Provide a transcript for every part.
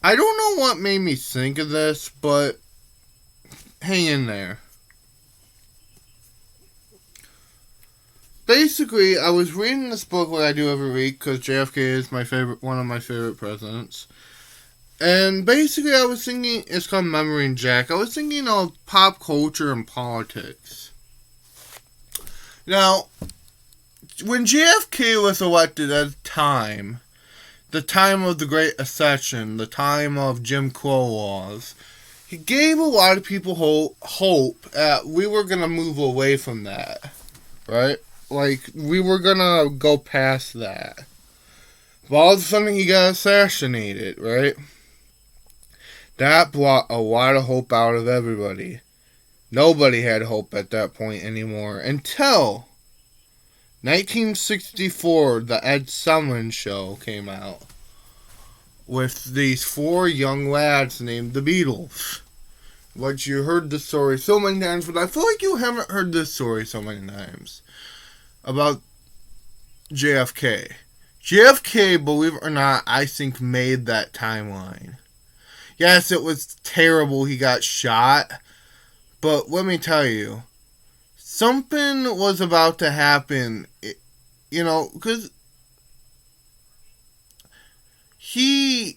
I don't know what made me think of this, but hang in there. Basically, I was reading this book like I do every week because JFK is one of my favorite presidents. And basically, I was thinking, it's called Memory and Jack. I was thinking of pop culture and politics. Now, when JFK was elected at the time of the Great Accession, the time of Jim Crow laws, he gave a lot of people hope that we were going to move away from that, right? Like, we were going to go past that. But all of a sudden, he got assassinated, right? That brought a lot of hope out of everybody. Nobody had hope at that point anymore until 1964, the Ed Sullivan Show came out with these four young lads named the Beatles. But you heard the story so many times, but I feel like you haven't heard this story so many times about JFK. JFK, believe it or not, I think made that timeline. Yes, it was terrible he got shot, but let me tell you, something was about to happen, because he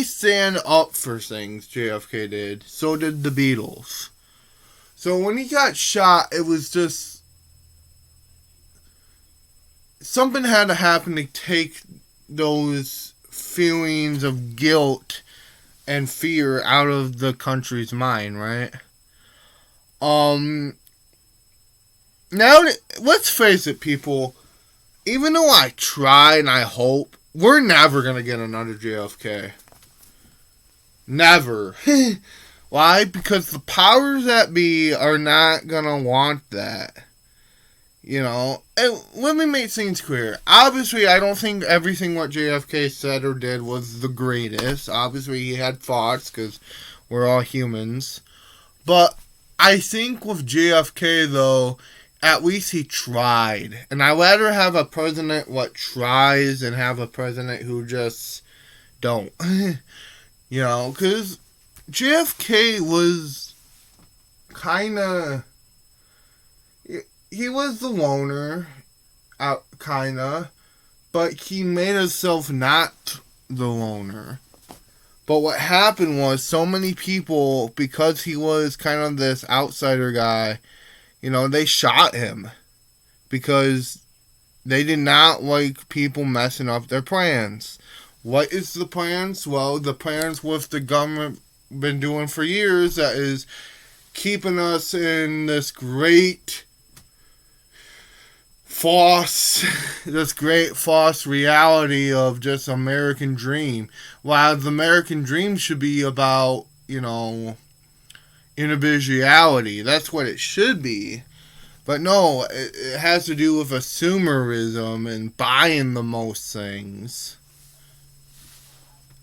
stand up for things, JFK did. So did the Beatles. So when he got shot, it was just, something had to happen to take those feelings of guilt and fear out of the country's mind, right? Now, let's face it, people. Even though I try and I hope, we're never going to get another JFK. Never. Why? Because the powers that be are not going to want that. And let me make things clear. Obviously, I don't think everything what JFK said or did was the greatest. Obviously, he had thoughts because we're all humans. But I think with JFK, though, at least he tried. And I'd rather have a president what tries than have a president who just don't. Because JFK was kind of... He was the loner, kinda, but he made himself not the loner. But what happened was so many people, because he was kind of this outsider guy, they shot him. Because they did not like people messing up their plans. What is the plans? Well, the plans with the government been doing for years, that is keeping us in this great false reality of just American dream. While the American dream should be about, individuality. That's what it should be. But no, it has to do with consumerism and buying the most things.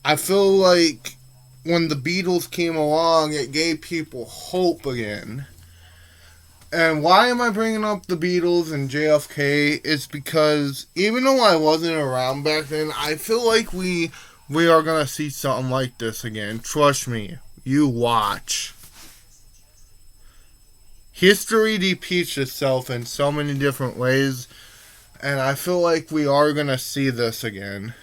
I feel like when the Beatles came along, it gave people hope again. And why am I bringing up the Beatles and JFK? It's because even though I wasn't around back then, I feel like we are going to see something like this again. Trust me. You watch. History repeats itself in so many different ways. And I feel like we are going to see this again.